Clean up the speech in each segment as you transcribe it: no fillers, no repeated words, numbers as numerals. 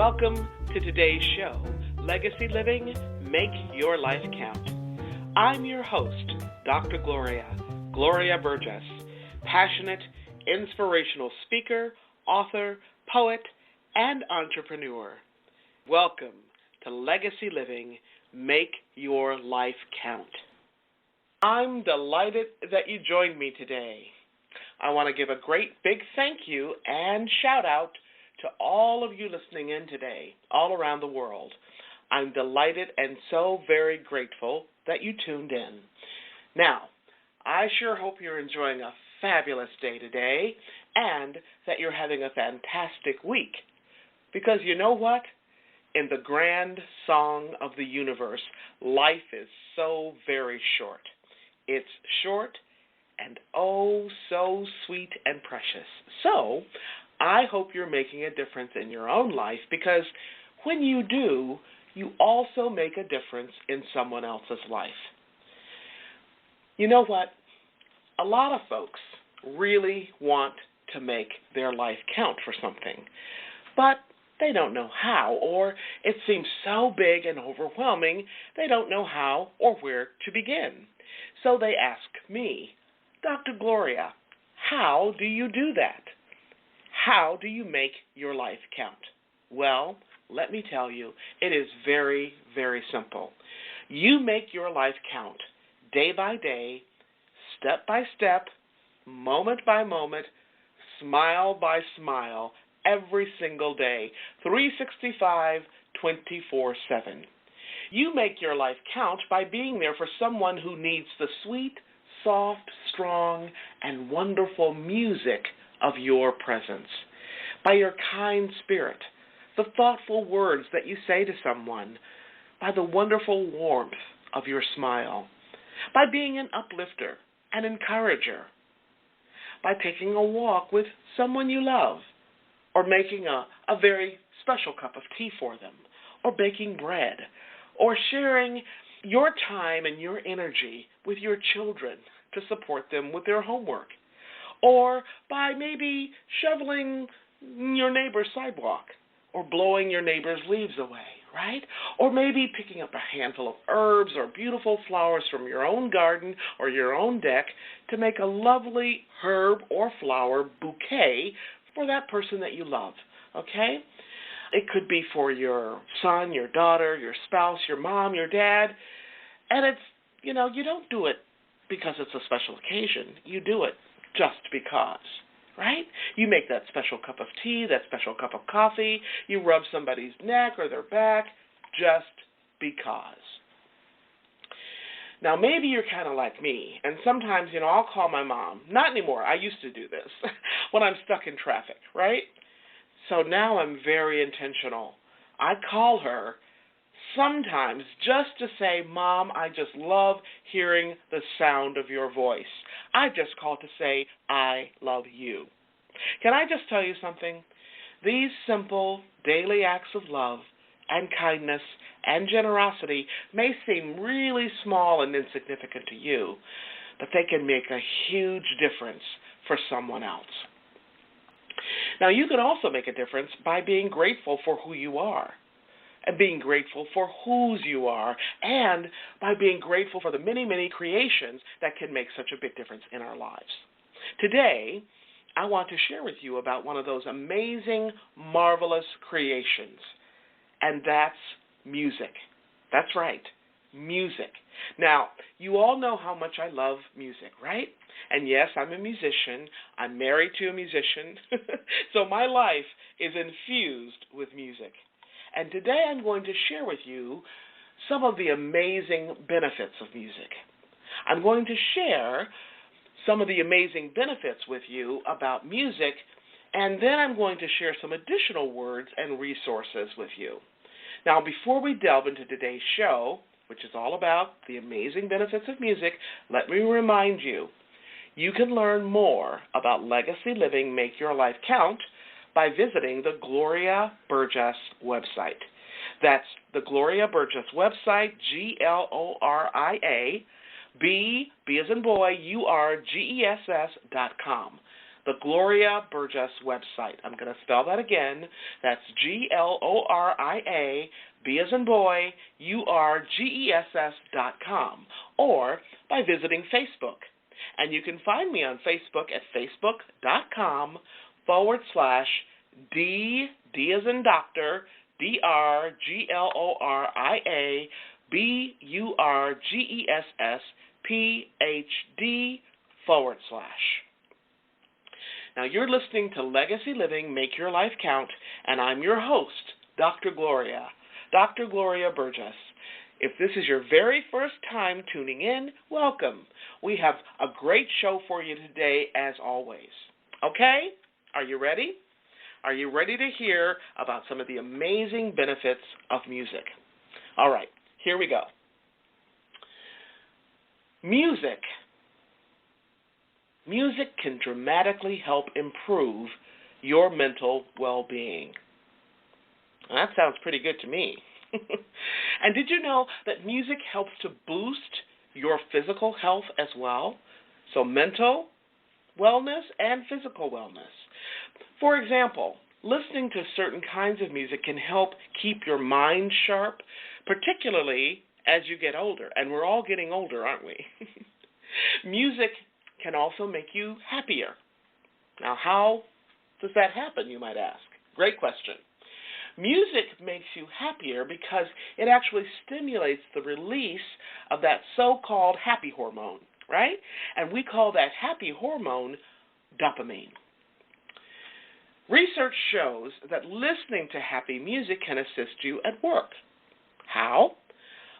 Welcome to today's show, Legacy Living, Make Your Life Count. I'm your host, Dr. Gloria Burgess, passionate, inspirational speaker, author, poet, and entrepreneur. Welcome to Legacy Living, Make Your Life Count. I'm delighted that you joined me today. I want to give a great big thank you and shout out to all of you listening in today, all around the world. I'm delighted and so very grateful that you tuned in. Now, I sure hope you're enjoying a fabulous day today and that you're having a fantastic week. Because you know what? In the grand song of the universe, life is so very short. It's short and oh so sweet and precious. So, I hope you're making a difference in your own life, because when you do, you also make a difference in someone else's life. You know what? A lot of folks really want to make their life count for something, but they don't know how, or it seems so big and overwhelming, they don't know how or where to begin. So they ask me, Dr. Gloria, how do you do that? How do you make your life count? Well, let me tell you, it is very, very simple. You make your life count day by day, step by step, moment by moment, smile by smile, every single day, 365, 24/7. You make your life count by being there for someone who needs the sweet, soft, strong, and wonderful music of your presence, by your kind spirit, the thoughtful words that you say to someone, by the wonderful warmth of your smile, by being an uplifter, an encourager, by taking a walk with someone you love, or making a very special cup of tea for them, or baking bread, or sharing your time and your energy with your children to support them with their homework, or by maybe shoveling your neighbor's sidewalk or blowing your neighbor's leaves away, right? Or maybe picking up a handful of herbs or beautiful flowers from your own garden or your own deck to make a lovely herb or flower bouquet for that person that you love, okay? It could be for your son, your daughter, your spouse, your mom, your dad, and it's, you don't do it because it's a special occasion. You do it just because, right? You make that special cup of tea, that special cup of coffee, you rub somebody's neck or their back just because. Now, maybe you're kind of like me, and sometimes, I'll call my mom. Not anymore. I used to do this when I'm stuck in traffic, right? So now I'm very intentional. I call her sometimes just to say, Mom, I just love hearing the sound of your voice. I just call to say, I love you. Can I just tell you something? These simple daily acts of love and kindness and generosity may seem really small and insignificant to you, but they can make a huge difference for someone else. Now, you can also make a difference by being grateful for who you are, and being grateful for whose you are, and by being grateful for the many, many creations that can make such a big difference in our lives. Today, I want to share with you about one of those amazing, marvelous creations, and that's music. That's right, music. Now, you all know how much I love music, right? And yes, I'm a musician. I'm married to a musician. So my life is infused with music. And today I'm going to share with you some of the amazing benefits of music. I'm going to share some of the amazing benefits with you about music, and then I'm going to share some additional words and resources with you. Now, before we delve into today's show, which is all about the amazing benefits of music, let me remind you, you can learn more about Legacy Living, Make Your Life Count by visiting the Gloria Burgess website. That's the Gloria Burgess website, Gloria, B as in boy, URGESS.com. the Gloria Burgess website. I'm going to spell that again. That's Gloria, B as in boy, URGESS.com, or by visiting Facebook. And you can find me on Facebook at facebook.com/D as in doctor, DRGLORIA, BURGESS PhD /. Now, you're listening to Legacy Living, Make Your Life Count, and I'm your host, Dr. Gloria Burgess. If this is your very first time tuning in, welcome. We have a great show for you today, as always. Okay? Are you ready? Are you ready to hear about some of the amazing benefits of music? All right, here we go. Music can dramatically help improve your mental well-being. Well, that sounds pretty good to me. And did you know that music helps to boost your physical health as well? So mental wellness and physical wellness. For example, listening to certain kinds of music can help keep your mind sharp, particularly as you get older. And we're all getting older, aren't we? Music can also make you happier. Now, how does that happen, you might ask? Great question. Music makes you happier because it actually stimulates the release of that so-called happy hormone, right? And we call that happy hormone dopamine. Research shows that listening to happy music can assist you at work. How?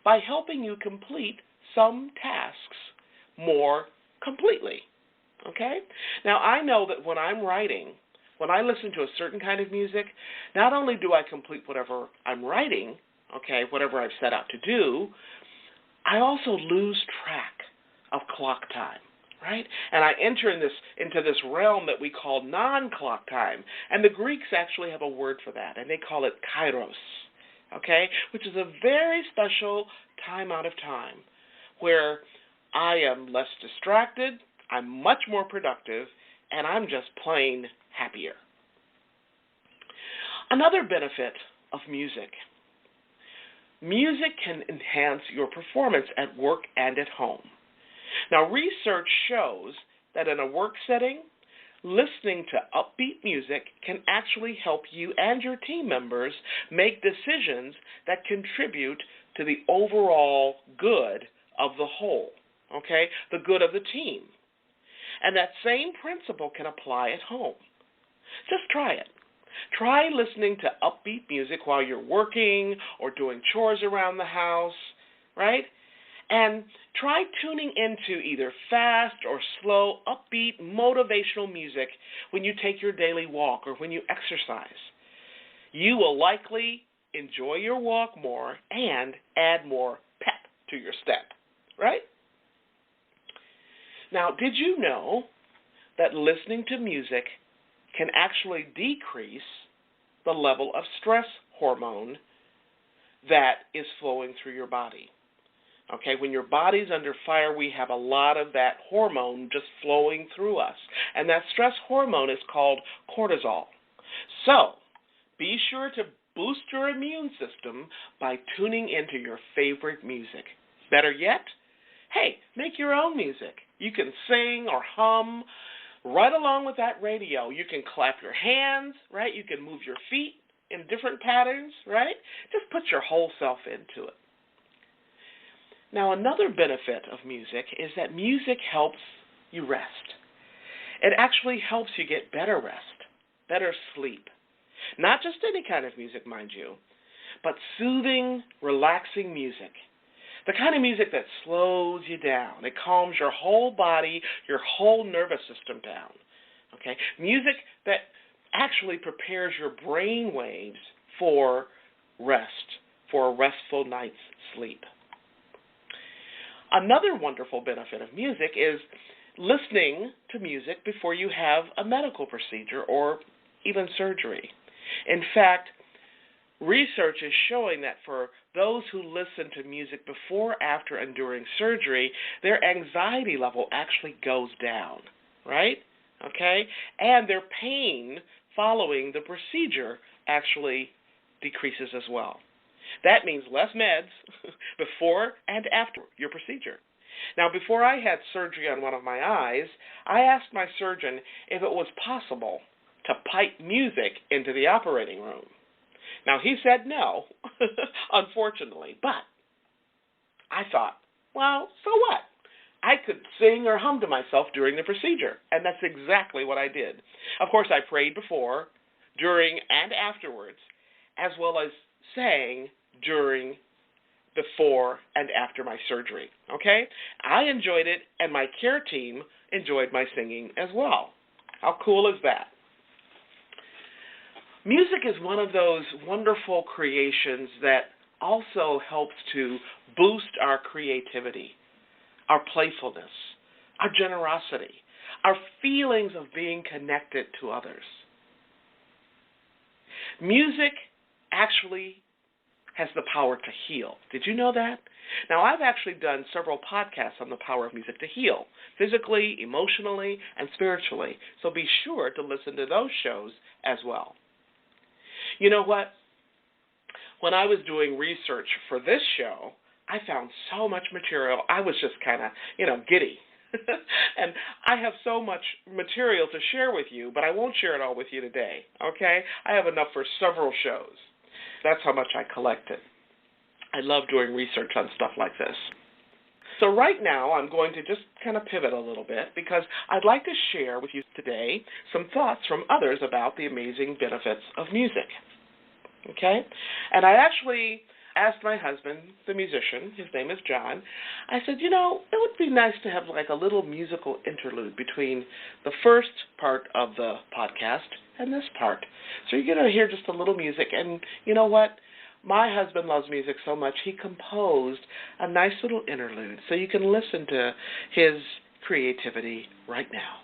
By helping you complete some tasks more completely, okay? Now, I know that when I'm writing, when I listen to a certain kind of music, not only do I complete whatever I'm writing, okay, whatever I've set out to do, I also lose track of clock time, right? And I enter into this realm that we call non-clock time, and the Greeks actually have a word for that, and they call it kairos, okay, which is a very special time out of time where I am less distracted, I'm much more productive, and I'm just plain happier. Another benefit of music. Music can enhance your performance at work and at home. Now, research shows that in a work setting, listening to upbeat music can actually help you and your team members make decisions that contribute to the overall good of the whole, okay, the good of the team. And that same principle can apply at home. Just try it. Try listening to upbeat music while you're working or doing chores around the house, right? And try tuning into either fast or slow, upbeat, motivational music when you take your daily walk or when you exercise. You will likely enjoy your walk more and add more pep to your step, right? Now, did you know that listening to music can actually decrease the level of stress hormone that is flowing through your body? Okay, when your body's under fire, we have a lot of that hormone just flowing through us. And that stress hormone is called cortisol. So, be sure to boost your immune system by tuning into your favorite music. Better yet, hey, make your own music. You can sing or hum right along with that radio. You can clap your hands, right? You can move your feet in different patterns, right? Just put your whole self into it. Now, another benefit of music is that music helps you rest. It actually helps you get better rest, better sleep. Not just any kind of music, mind you, but soothing, relaxing music. The kind of music that slows you down. It calms your whole body, your whole nervous system down. Okay? Music that actually prepares your brain waves for rest, for a restful night's sleep. Another wonderful benefit of music is listening to music before you have a medical procedure or even surgery. In fact, research is showing that for those who listen to music before, after, and during surgery, their anxiety level actually goes down, right? okay? And their pain following the procedure actually decreases as well. That means less meds before and after your procedure. Now, before I had surgery on one of my eyes, I asked my surgeon if it was possible to pipe music into the operating room. Now, he said no, unfortunately, but I thought, well, so what? I could sing or hum to myself during the procedure, and that's exactly what I did. Of course, I prayed before, during, and afterwards, as well as sang during, before, and after my surgery, okay? I enjoyed it, and my care team enjoyed my singing as well. How cool is that? Music is one of those wonderful creations that also helps to boost our creativity, our playfulness, our generosity, our feelings of being connected to others. Music actually has the power to heal. Did you know that? Now, I've actually done several podcasts on the power of music to heal, physically, emotionally, and spiritually, so be sure to listen to those shows as well. You know what? When I was doing research for this show, I found so much material. I was just kind of, giddy. And I have so much material to share with you, but I won't share it all with you today, okay? I have enough for several shows. That's how much I collected. I love doing research on stuff like this. So right now, I'm going to just kind of pivot a little bit because I'd like to share with you today some thoughts from others about the amazing benefits of music, okay? And I actually asked my husband, the musician, his name is John, I said, it would be nice to have like a little musical interlude between the first part of the podcast and this part. So you're going to hear just a little music, and you know what? My husband loves music so much, he composed a nice little interlude, so you can listen to his creativity right now.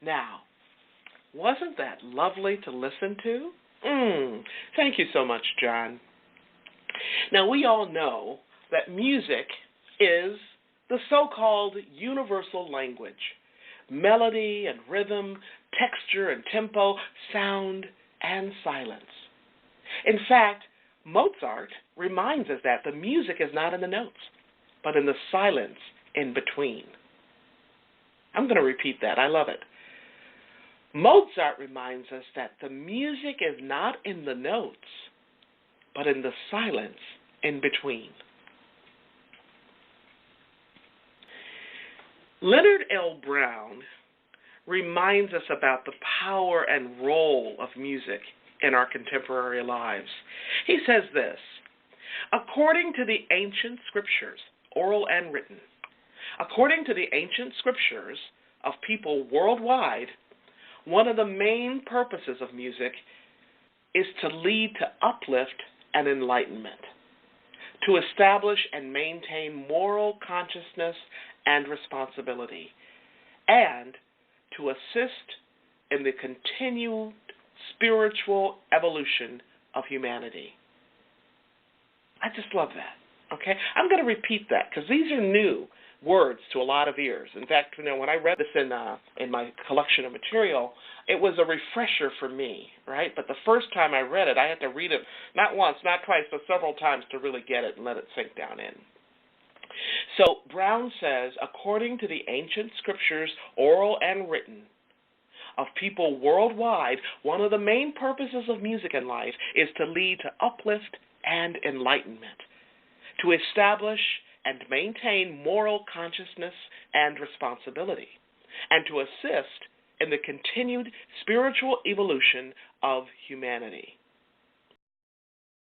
Now, wasn't that lovely to listen to? Thank you so much, John. Now, we all know that music is the so-called universal language. Melody and rhythm, texture and tempo, sound and silence. In fact, Mozart reminds us that the music is not in the notes, but in the silence in between. I'm going to repeat that. I love it. Mozart reminds us that the music is not in the notes, but in the silence in between. Leonard L. Brown reminds us about the power and role of music in our contemporary lives. He says this, according to the ancient scriptures, oral and written, according to the ancient scriptures of people worldwide, one of the main purposes of music is to lead to uplift and enlightenment, to establish and maintain moral consciousness and responsibility, and to assist in the continued spiritual evolution of humanity. I just love that, okay? I'm going to repeat that because these are new words to a lot of ears. In fact, when I read this in my collection of material, it was a refresher for me, right? But the first time I read it, I had to read it not once, not twice, but several times to really get it and let it sink down in. So Brown says, according to the ancient scriptures, oral and written, of people worldwide, one of the main purposes of music in life is to lead to uplift and enlightenment, to establish and maintain moral consciousness and responsibility, and to assist in the continued spiritual evolution of humanity.